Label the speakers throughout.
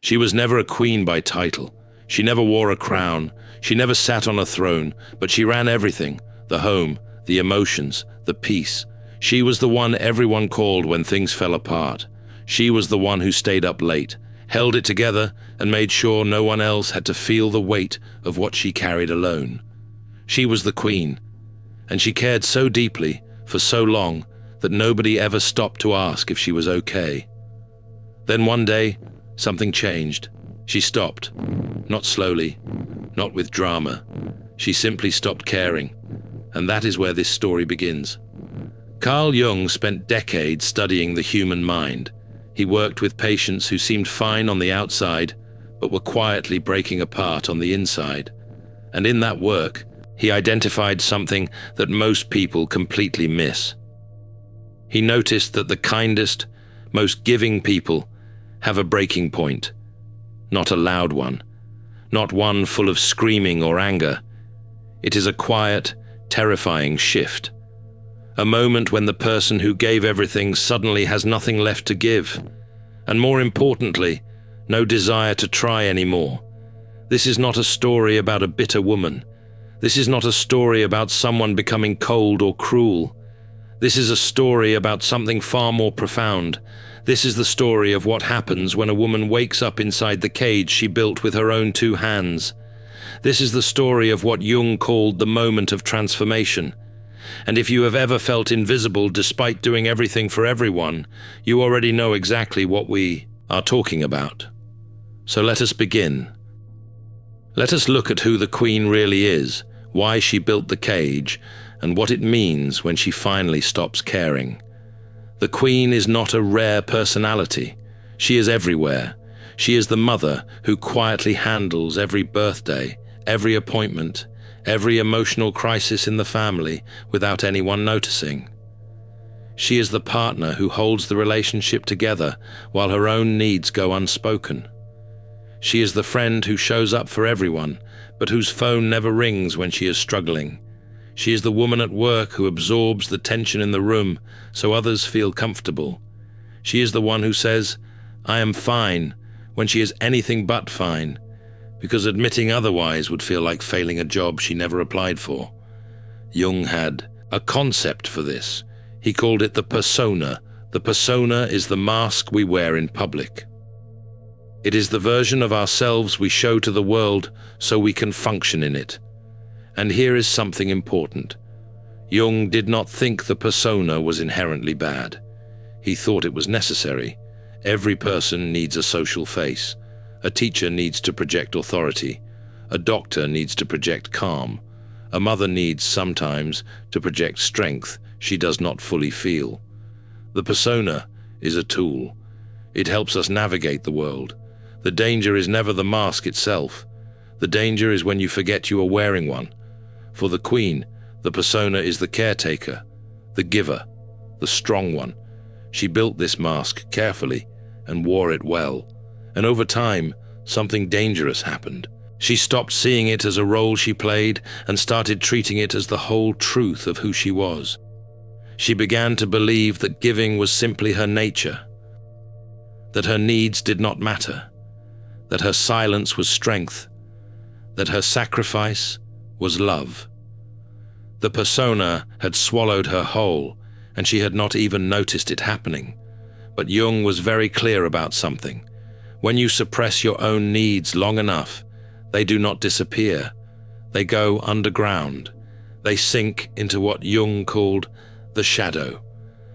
Speaker 1: She was never a queen by title. She never wore a crown. She never sat on a throne, but she ran everything: the home, the emotions, the peace. She was the one everyone called when things fell apart. She was the one who stayed up late, held it together, and made sure no one else had to feel the weight of what she carried alone. She was the queen, and she cared so deeply, for so long, that nobody ever stopped to ask if she was okay. Then one day, something changed. She stopped. Not slowly, not with drama. She simply stopped caring. And that is where this story begins. Carl Jung spent decades studying the human mind. He worked with patients who seemed fine on the outside, but were quietly breaking apart on the inside. And in that work, he identified something that most people completely miss. He noticed that the kindest, most giving people have a breaking point. Not a loud one, not one full of screaming or anger. It is a quiet, terrifying shift. A moment when the person who gave everything suddenly has nothing left to give, and more importantly, no desire to try anymore. This is not a story about a bitter woman. This is not a story about someone becoming cold or cruel. This is a story about something far more profound. This is the story of what happens when a woman wakes up inside the cage she built with her own 2 hands. This is the story of what Jung called the moment of transformation. And if you have ever felt invisible despite doing everything for everyone, you already know exactly what we are talking about. So let us begin. Let us look at who the queen really is, why she built the cage, and what it means when she finally stops caring. The queen is not a rare personality. She is everywhere. She is the mother who quietly handles every birthday, every appointment, every emotional crisis in the family without anyone noticing. She is the partner who holds the relationship together while her own needs go unspoken. She is the friend who shows up for everyone, but whose phone never rings when she is struggling. She is the woman at work who absorbs the tension in the room so others feel comfortable. She is the one who says, "I am fine," when she is anything but fine, because admitting otherwise would feel like failing a job she never applied for. Jung had a concept for this. He called it the persona. The persona is the mask we wear in public. It is the version of ourselves we show to the world so we can function in it. And here is something important. Jung did not think the persona was inherently bad. He thought it was necessary. Every person needs a social face. A teacher needs to project authority. A doctor needs to project calm. A mother needs sometimes to project strength she does not fully feel. The persona is a tool. It helps us navigate the world. The danger is never the mask itself. The danger is when you forget you are wearing one. For the queen, the persona is the caretaker, the giver, the strong one. She built this mask carefully and wore it well. And over time, something dangerous happened. She stopped seeing it as a role she played and started treating it as the whole truth of who she was. She began to believe that giving was simply her nature, that her needs did not matter, that her silence was strength, that her sacrifice was love. The persona had swallowed her whole, and she had not even noticed it happening. But Jung was very clear about something. When you suppress your own needs long enough, they do not disappear. They go underground. They sink into what Jung called the shadow.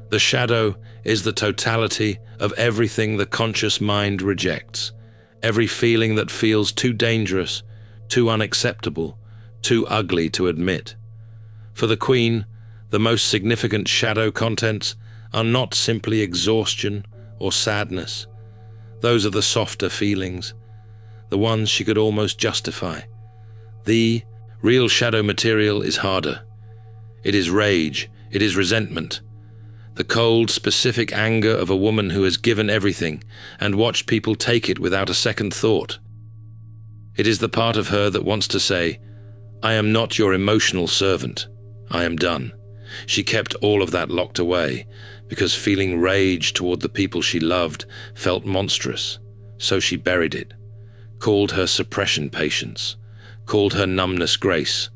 Speaker 1: The shadow is the totality of everything the conscious mind rejects. Every feeling that feels too dangerous, too unacceptable, too ugly to admit. For the queen, the most significant shadow contents are not simply exhaustion or sadness. Those are the softer feelings, the ones she could almost justify. The real shadow material is harder. It is rage, it is resentment. The cold, specific anger of a woman who has given everything and watched people take it without a second thought. It is the part of her that wants to say, "I am not your emotional servant. I am done." She kept all of that locked away because feeling rage toward the people she loved felt monstrous. So she buried it, called her suppression patience, called her numbness grace.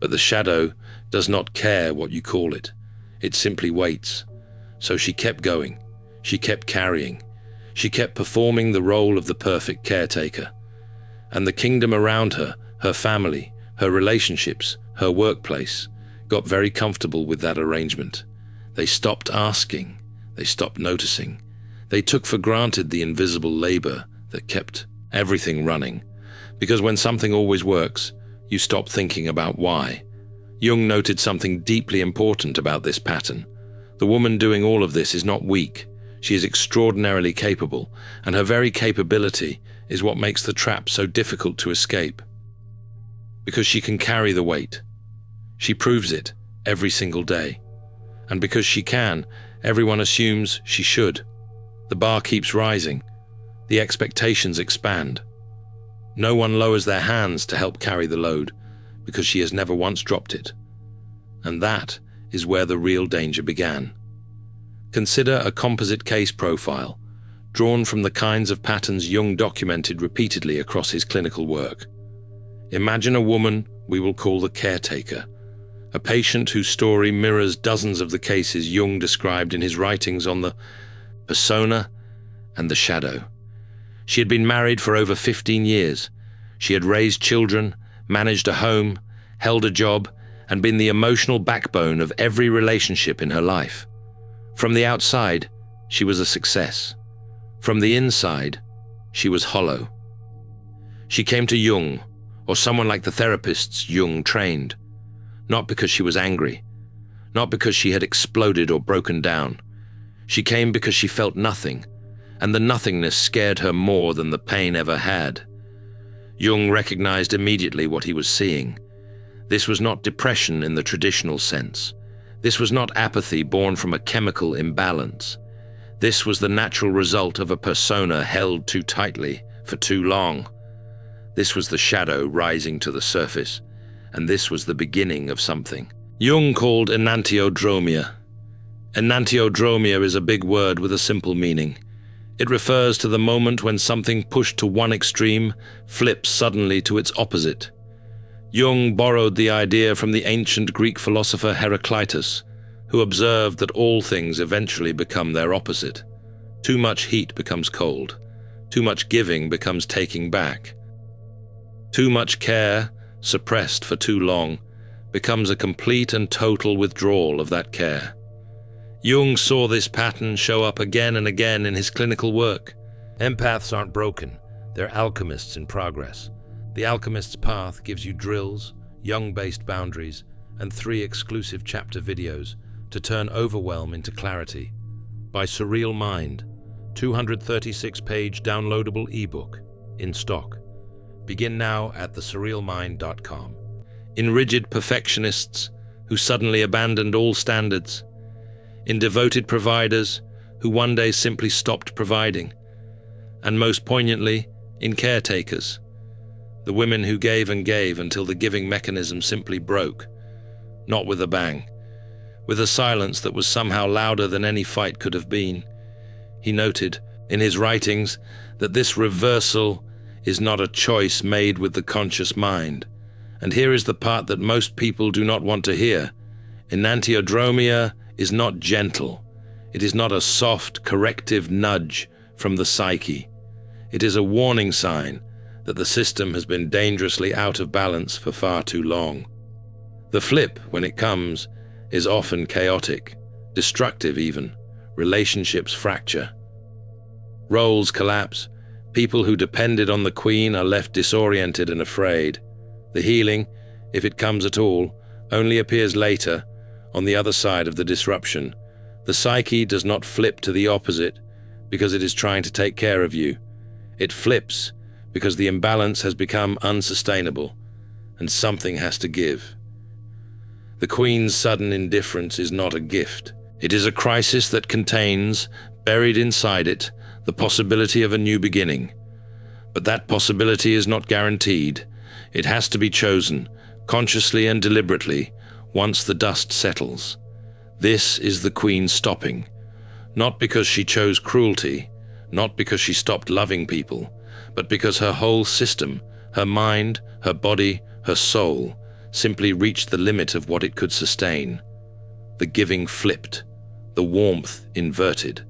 Speaker 1: But the shadow does not care what you call it. It simply waits. So she kept going. She kept carrying. She kept performing the role of the perfect caretaker. And the kingdom around her, her family, her relationships, her workplace, got very comfortable with that arrangement. They stopped asking. They stopped noticing. They took for granted the invisible labor that kept everything running. Because when something always works, you stop thinking about why. Jung noted something deeply important about this pattern. The woman doing all of this is not weak. She is extraordinarily capable, and her very capability is what makes the trap so difficult to escape. Because she can carry the weight. She proves it every single day. And because she can, everyone assumes she should. The bar keeps rising. The expectations expand. No one lowers their hands to help carry the load, because she has never once dropped it. And that is where the real danger began. Consider a composite case profile, drawn from the kinds of patterns Jung documented repeatedly across his clinical work. Imagine a woman we will call the caretaker, a patient whose story mirrors dozens of the cases Jung described in his writings on the persona and the shadow. She had been married for over 15 years. She had raised children, managed a home, held a job, and been the emotional backbone of every relationship in her life. From the outside, she was a success. From the inside, she was hollow. She came to Jung, or someone like the therapists Jung trained, not because she was angry, not because she had exploded or broken down. She came because she felt nothing, and the nothingness scared her more than the pain ever had. Jung recognized immediately what he was seeing. This was not depression in the traditional sense. This was not apathy born from a chemical imbalance. This was the natural result of a persona held too tightly for too long. This was the shadow rising to the surface, and this was the beginning of something Jung called Enantiodromia. Enantiodromia is a big word with a simple meaning. It refers to the moment when something pushed to one extreme flips suddenly to its opposite. Jung borrowed the idea from the ancient Greek philosopher Heraclitus, who observed that all things eventually become their opposite. Too much heat becomes cold. Too much giving becomes taking back. Too much care, suppressed for too long, becomes a complete and total withdrawal of that care. Jung saw this pattern show up again and again in his clinical work. Empaths aren't broken, they're alchemists in progress. The Alchemist's Path gives you drills, Jung-based boundaries, and 3 exclusive chapter videos to turn overwhelm into clarity. By Surreal Mind, 236-page downloadable ebook, in stock. Begin now at thesurrealmind.com. In rigid perfectionists who suddenly abandoned all standards. In devoted providers who one day simply stopped providing. And most poignantly, in caretakers. The women who gave and gave until the giving mechanism simply broke. Not with a bang. With a silence that was somehow louder than any fight could have been. He noted in his writings that this reversal is not a choice made with the conscious mind. And here is the part that most people do not want to hear. Enantiodromia is not gentle. It is not a soft, corrective nudge from the psyche. It is a warning sign that the system has been dangerously out of balance for far too long. The flip, when it comes, is often chaotic, destructive even. Relationships fracture. Roles collapse. People who depended on the queen are left disoriented and afraid. The healing, if it comes at all, only appears later, on the other side of the disruption. The psyche does not flip to the opposite because it is trying to take care of you. It flips because the imbalance has become unsustainable, and something has to give. The Queen's sudden indifference is not a gift. It is a crisis that contains, buried inside it, the possibility of a new beginning. But that possibility is not guaranteed. It has to be chosen, consciously and deliberately, once the dust settles. This is the Queen stopping, not because she chose cruelty, not because she stopped loving people, but because her whole system, her mind, her body, her soul, simply reached the limit of what it could sustain. The giving flipped, the warmth inverted.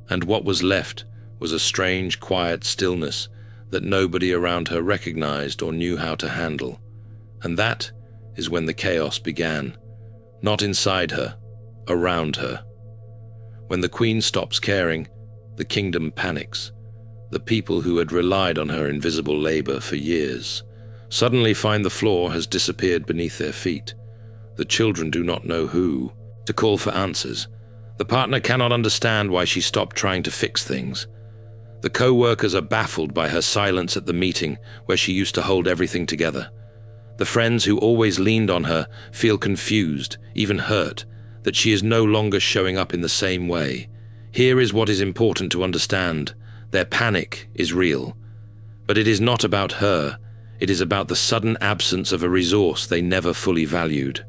Speaker 1: And what was left was a strange, quiet stillness that nobody around her recognized or knew how to handle. And that is when the chaos began, not inside her, around her. When the queen stops caring, the kingdom panics. The people who had relied on her invisible labor for years suddenly find the floor has disappeared beneath their feet. The children do not know who to call for answers. The partner cannot understand why she stopped trying to fix things. The co-workers are baffled by her silence at the meeting where she used to hold everything together. The friends who always leaned on her feel confused, even hurt, that she is no longer showing up in the same way. Here is what is important to understand. Their panic is real. But it is not about her. It is about the sudden absence of a resource they never fully valued.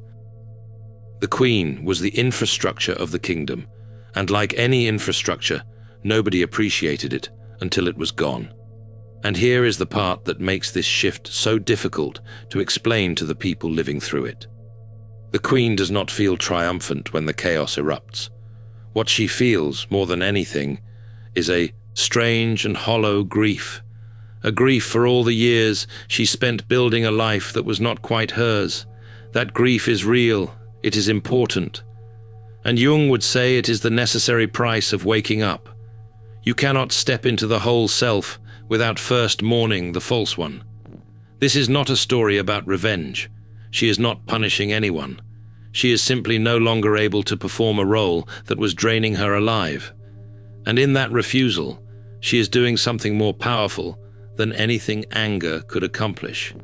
Speaker 1: The queen was the infrastructure of the kingdom, and like any infrastructure, nobody appreciated it until it was gone. And here is the part that makes this shift so difficult to explain to the people living through it. The queen does not feel triumphant when the chaos erupts. What she feels, more than anything, is a strange and hollow grief. A grief for all the years she spent building a life that was not quite hers. That grief is real, it is important. And Jung would say it is the necessary price of waking up. You cannot step into the whole self without first mourning the false one. This is not a story about revenge. She is not punishing anyone. She is simply no longer able to perform a role that was draining her alive. And in that refusal, she is doing something more powerful than anything anger could accomplish.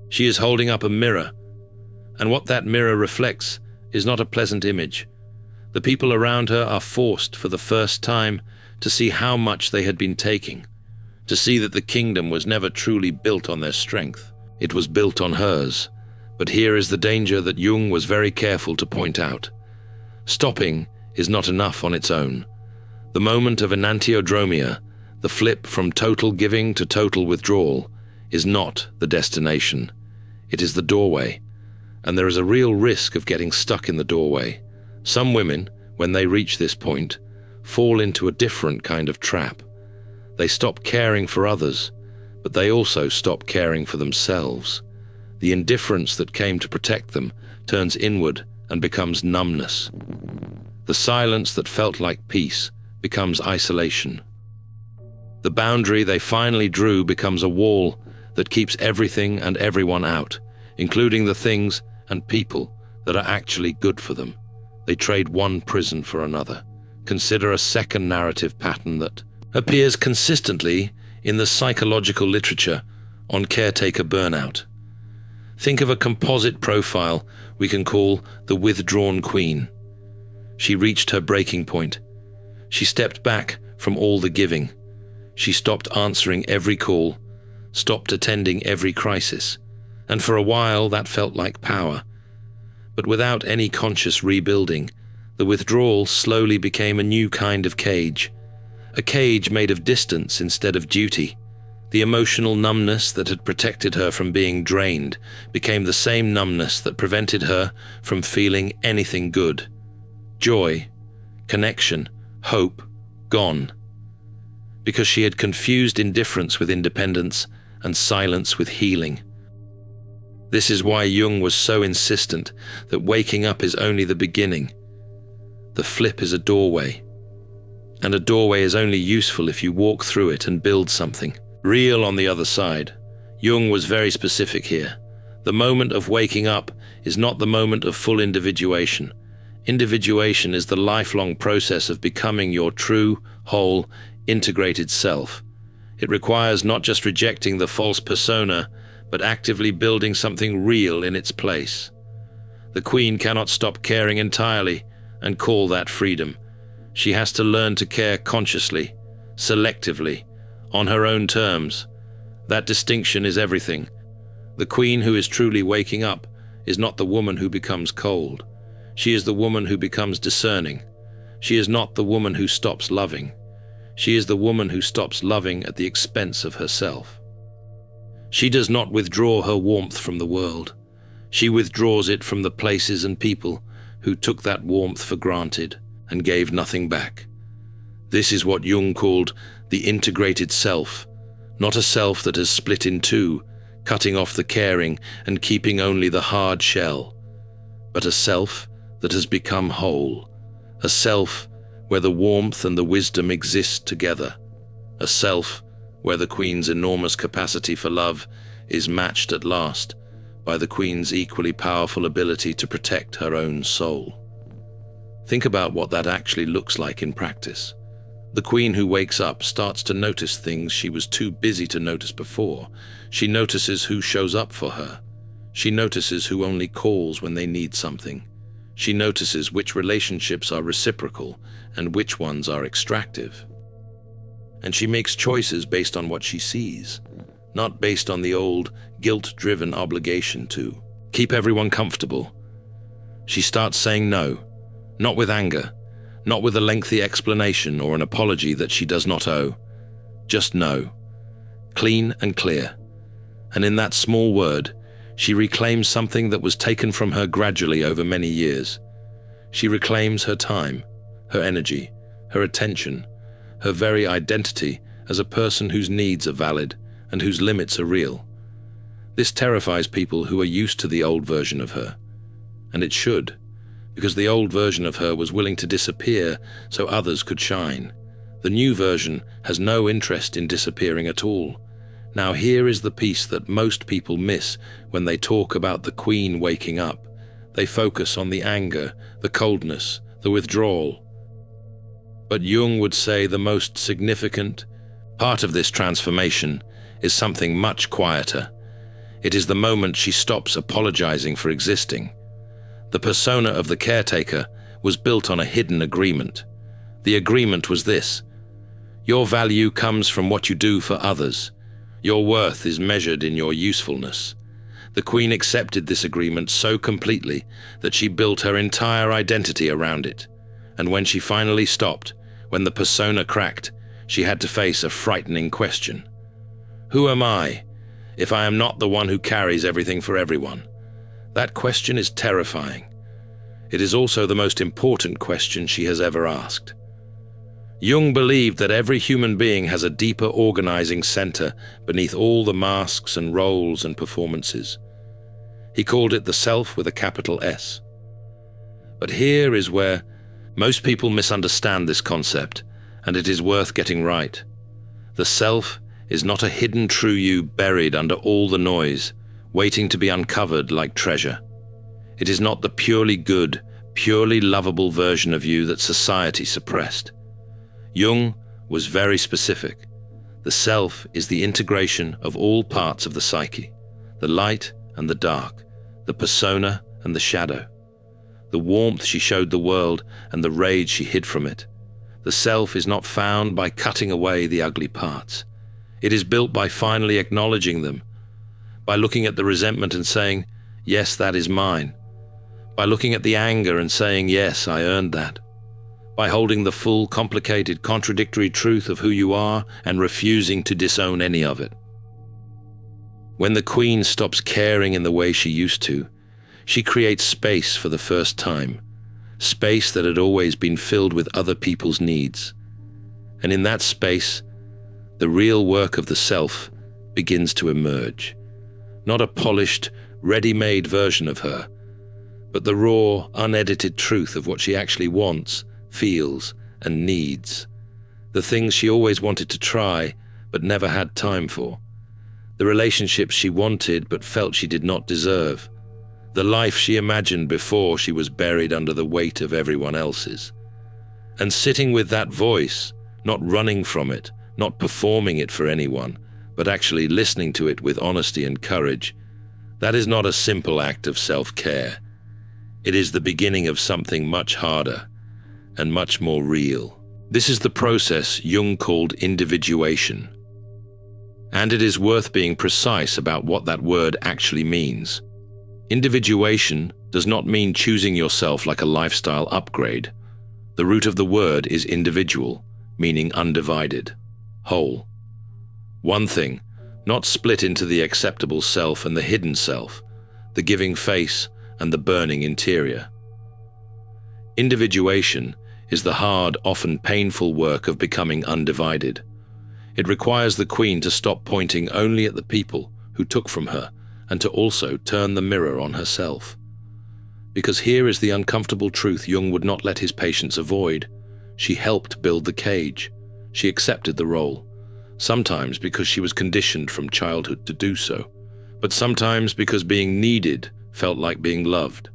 Speaker 1: She is holding up a mirror, and what that mirror reflects is not a pleasant image. The people around her are forced for the first time to see how much they had been taking, to see that the kingdom was never truly built on their strength. It was built on hers. But here is the danger that Jung was very careful to point out. Stopping is not enough on its own. The moment of Enantiodromia, the flip from total giving to total withdrawal, is not the destination. It is the doorway. And there is a real risk of getting stuck in the doorway. Some women, when they reach this point, fall into a different kind of trap. They stop caring for others, but they also stop caring for themselves. The indifference that came to protect them turns inward and becomes numbness. The silence that felt like peace becomes isolation. The boundary they finally drew becomes a wall that keeps everything and everyone out, including the things and people that are actually good for them. They trade one prison for another. Consider a second narrative pattern that appears consistently in the psychological literature on caretaker burnout. Think of a composite profile we can call the withdrawn queen. She reached her breaking point. She stepped back from all the giving. She stopped answering every call, stopped attending every crisis, and for a while that felt like power. But without any conscious rebuilding, the withdrawal slowly became a new kind of cage. A cage made of distance instead of duty. The emotional numbness that had protected her from being drained became the same numbness that prevented her from feeling anything good. Joy, connection, hope, gone. Because she had confused indifference with independence and silence with healing. This is why Jung was so insistent that waking up is only the beginning. The flip is a doorway, and a doorway is only useful if you walk through it and build something real on the other side. Jung was very specific here. The moment of waking up is not the moment of full individuation. Individuation is the lifelong process of becoming your true, whole, integrated self. It requires not just rejecting the false persona, but actively building something real in its place. The queen cannot stop caring entirely and call that freedom. She has to learn to care consciously, selectively, on her own terms. That distinction is everything. The queen who is truly waking up is not the woman who becomes cold. She is the woman who becomes discerning. She is not the woman who stops loving. She is the woman who stops loving at the expense of herself. She does not withdraw her warmth from the world. She withdraws it from the places and people who took that warmth for granted and gave nothing back. This is what Jung called the integrated self, not a self that has split in two, cutting off the caring and keeping only the hard shell, but a self that has become whole, a self where the warmth and the wisdom exist together, a self where the Queen's enormous capacity for love is matched at last by the Queen's equally powerful ability to protect her own soul. Think about what that actually looks like in practice. The Queen who wakes up starts to notice things she was too busy to notice before. She notices who shows up for her. She notices who only calls when they need something. She notices which relationships are reciprocal and which ones are extractive. And she makes choices based on what she sees, not based on the old, guilt-driven obligation to keep everyone comfortable. She starts saying no, not with anger, not with a lengthy explanation or an apology that she does not owe. Just no. Clean and clear. And in that small word, she reclaims something that was taken from her gradually over many years. She reclaims her time, her energy, her attention, her very identity as a person whose needs are valid and whose limits are real. This terrifies people who are used to the old version of her. And it should, because the old version of her was willing to disappear so others could shine. The new version has no interest in disappearing at all. Now here is the piece that most people miss when they talk about the Queen waking up. They focus on the anger, the coldness, the withdrawal. But Jung would say the most significant part of this transformation is something much quieter. It is the moment she stops apologizing for existing. The persona of the caretaker was built on a hidden agreement. The agreement was this: your value comes from what you do for others. Your worth is measured in your usefulness. The Queen accepted this agreement so completely that she built her entire identity around it. And when she finally stopped, when the persona cracked, she had to face a frightening question. Who am I, if I am not the one who carries everything for everyone? That question is terrifying. It is also the most important question she has ever asked. Jung believed that every human being has a deeper organizing center beneath all the masks and roles and performances. He called it the self with a capital S. But here is where most people misunderstand this concept, and it is worth getting right. The self is not a hidden true you buried under all the noise, waiting to be uncovered like treasure. It is not the purely good, purely lovable version of you that society suppressed. Jung was very specific. The self is the integration of all parts of the psyche, the light and the dark, the persona and the shadow, the warmth she showed the world and the rage she hid from it. The self is not found by cutting away the ugly parts. It is built by finally acknowledging them, by looking at the resentment and saying, yes, that is mine, by looking at the anger and saying, yes, I earned that, by holding the full, complicated, contradictory truth of who you are and refusing to disown any of it. When the Queen stops caring in the way she used to, she creates space for the first time, space that had always been filled with other people's needs. And in that space, the real work of the self begins to emerge. Not a polished, ready-made version of her, but the raw, unedited truth of what she actually wants, feels, and needs. The things she always wanted to try, but never had time for. The relationships she wanted, but felt she did not deserve. The life she imagined before she was buried under the weight of everyone else's. And sitting with that voice, not running from it, not performing it for anyone, but actually listening to it with honesty and courage, that is not a simple act of self-care. It is the beginning of something much harder and much more real. This is the process Jung called individuation. And it is worth being precise about what that word actually means. Individuation does not mean choosing yourself like a lifestyle upgrade. The root of the word is individual, meaning undivided, whole. One thing, not split into the acceptable self and the hidden self, the giving face and the burning interior. Individuation is the hard, often painful work of becoming undivided. It requires the queen to stop pointing only at the people who took from her and to also turn the mirror on herself. Because here is the uncomfortable truth Jung would not let his patients avoid. She helped build the cage. She accepted the role, sometimes because she was conditioned from childhood to do so, but sometimes because being needed felt like being loved,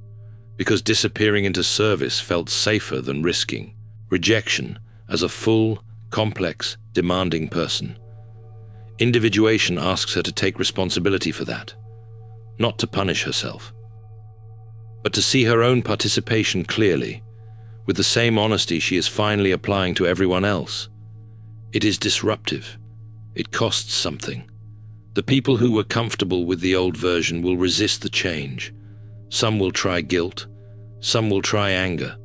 Speaker 1: because disappearing into service felt safer than risking rejection as a full, complex, demanding person. Individuation asks her to take responsibility for that, not to punish herself, but to see her own participation clearly, with the same honesty she is finally applying to everyone else. It is disruptive. It costs something. The people who were comfortable with the old version will resist the change. Some will try guilt. Some will try anger.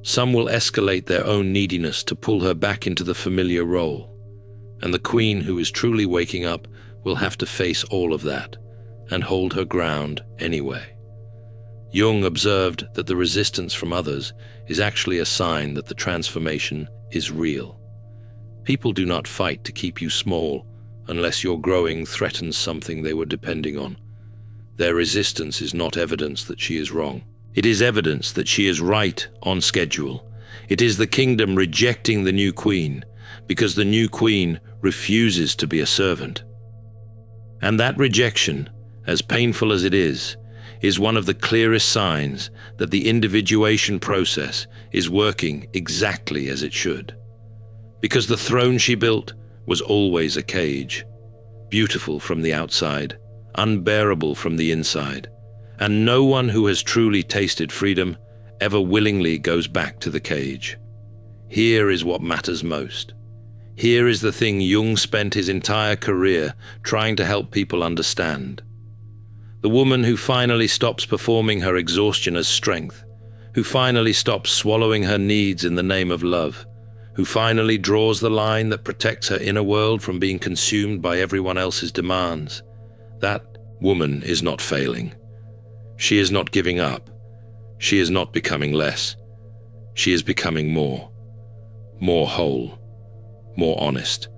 Speaker 1: Some will escalate their own neediness to pull her back into the familiar role. And the queen who is truly waking up will have to face all of that and hold her ground anyway. Jung observed that the resistance from others is actually a sign that the transformation is real. People do not fight to keep you small unless your growing threatens something they were depending on. Their resistance is not evidence that she is wrong. It is evidence that she is right on schedule. It is the kingdom rejecting the new queen because the new queen refuses to be a servant. And that rejection, as painful as it is one of the clearest signs that the individuation process is working exactly as it should. Because the throne she built was always a cage, beautiful from the outside, unbearable from the inside, and no one who has truly tasted freedom ever willingly goes back to the cage. Here is what matters most. Here is the thing Jung spent his entire career trying to help people understand. The woman who finally stops performing her exhaustion as strength, who finally stops swallowing her needs in the name of love, who finally draws the line that protects her inner world from being consumed by everyone else's demands. That woman is not failing. She is not giving up. She is not becoming less. She is becoming more whole, more honest,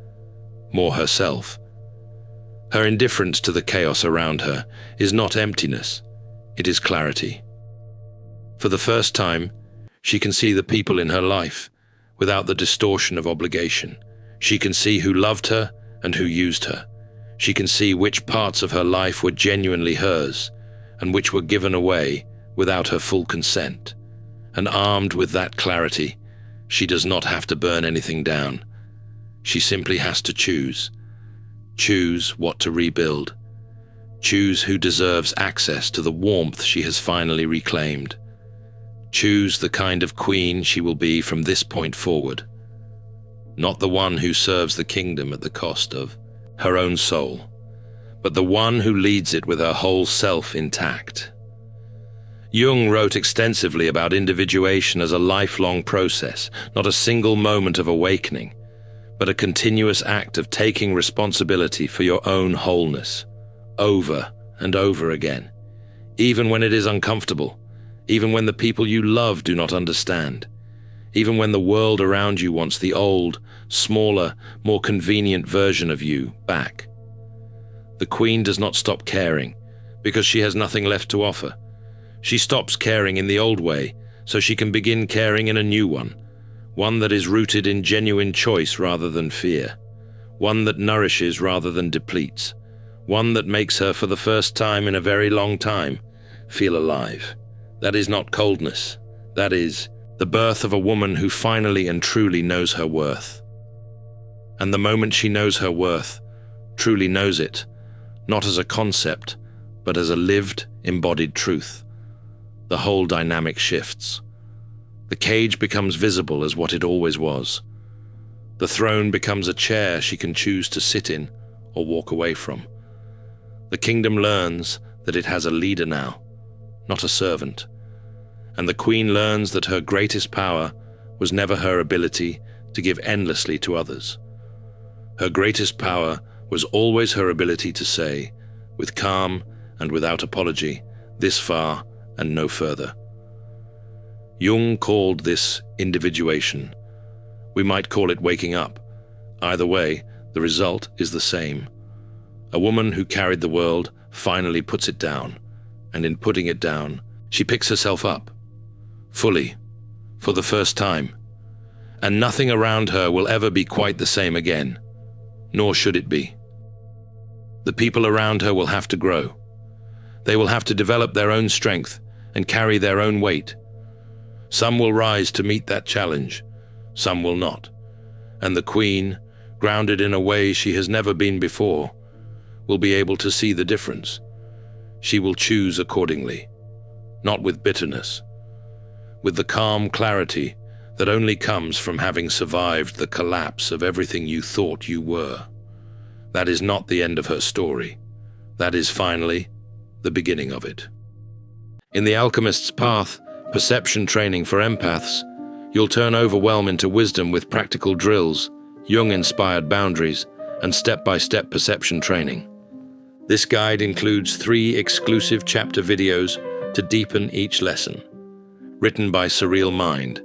Speaker 1: more herself. Her indifference to the chaos around her is not emptiness, it is clarity. For the first time, she can see the people in her life without the distortion of obligation. She can see who loved her and who used her. She can see which parts of her life were genuinely hers and which were given away without her full consent. And armed with that clarity, she does not have to burn anything down. She simply has to choose. Choose what to rebuild. Choose who deserves access to the warmth she has finally reclaimed. Choose the kind of queen she will be from this point forward. Not the one who serves the kingdom at the cost of her own soul, but the one who leads it with her whole self intact. Jung wrote extensively about individuation as a lifelong process, not a single moment of awakening, but a continuous act of taking responsibility for your own wholeness, over and over again, even when it is uncomfortable, even when the people you love do not understand, even when the world around you wants the old, smaller, more convenient version of you back. The queen does not stop caring because she has nothing left to offer. She stops caring in the old way so she can begin caring in a new one that is rooted in genuine choice rather than fear, one that nourishes rather than depletes, one that makes her, for the first time in a very long time, feel alive. That is not coldness. That is the birth of a woman who finally and truly knows her worth. And the moment she knows her worth, truly knows it, not as a concept, but as a lived, embodied truth, the whole dynamic shifts. The cage becomes visible as what it always was. The throne becomes a chair she can choose to sit in or walk away from. The kingdom learns that it has a leader now, not a servant. And the queen learns that her greatest power was never her ability to give endlessly to others. Her greatest power was always her ability to say, with calm and without apology, this far and no further. Jung called this individuation. We might call it waking up. Either way, the result is the same. A woman who carried the world finally puts it down, and in putting it down, she picks herself up, fully, for the first time. And nothing around her will ever be quite the same again, nor should it be. The people around her will have to grow. They will have to develop their own strength and carry their own weight. Some will rise to meet that challenge, some will not. And the Queen, grounded in a way she has never been before, will be able to see the difference. She will choose accordingly, not with bitterness, with the calm clarity that only comes from having survived the collapse of everything you thought you were. That is not the end of her story. That is finally the beginning of it. In The Alchemist's Path, perception training for empaths, you'll turn overwhelm into wisdom with practical drills, Jung-inspired boundaries, and step-by-step perception training. This guide includes 3 exclusive chapter videos to deepen each lesson. Written by Surreal Mind,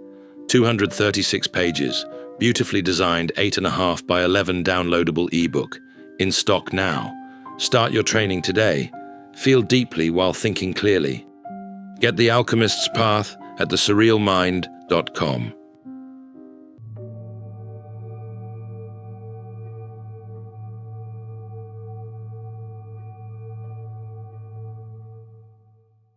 Speaker 1: 236 pages, beautifully designed 8.5 by 11 downloadable ebook, in stock now. Start your training today. Feel deeply while thinking clearly. Get The Alchemist's Path at thesurrealmind.com.